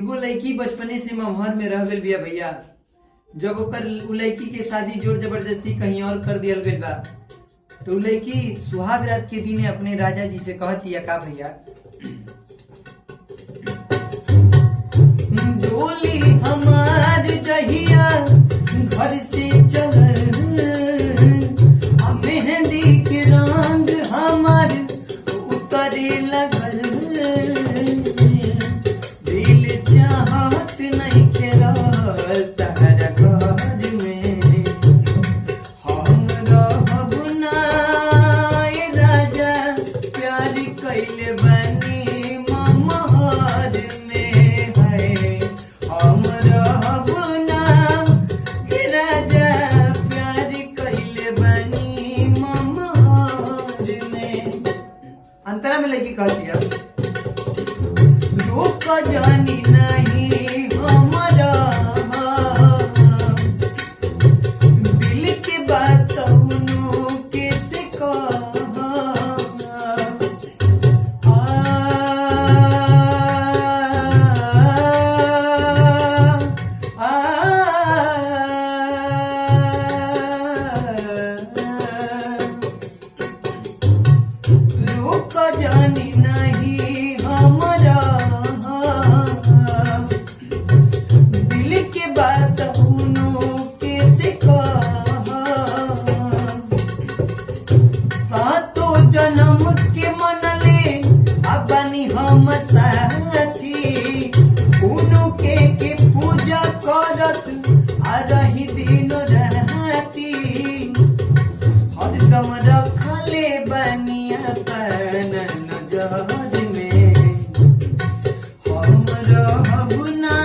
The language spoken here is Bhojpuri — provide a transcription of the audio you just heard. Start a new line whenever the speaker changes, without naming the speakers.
एगो लड़की बचपने से ममहर में रह गइल बिया भैया। जब ओकर उ लड़की के शादी जोर जबरदस्ती कहीं और कर दियल गइल बा तो उ लड़की सुहाग रात के दिने अपने राजा जी से कहतिया का भैया, डोली हमार जहिया घर से चलल, मेहंदी के रंग हमार उतरे लगल, दिल चाहत नहीं के रहल तहरा घर में, हम रहब ना ए राजा प्यार कैले बनी ममहर में है, हम रहब ना ए राजा प्यार कैले बनी ममहर में। अंतरा में लड़की कहती है, रोक जानी नहीं हमारा दिल के बात कैसे कहा, रोक जानी नहीं हमारा दिल के बात कैसे कहा, सातों जन्म के मनले अबनी हम साथी, उनु के पूजा करत आ रही दिन राती, हरदम रखले बनी अपन नजर में, हम रहब ना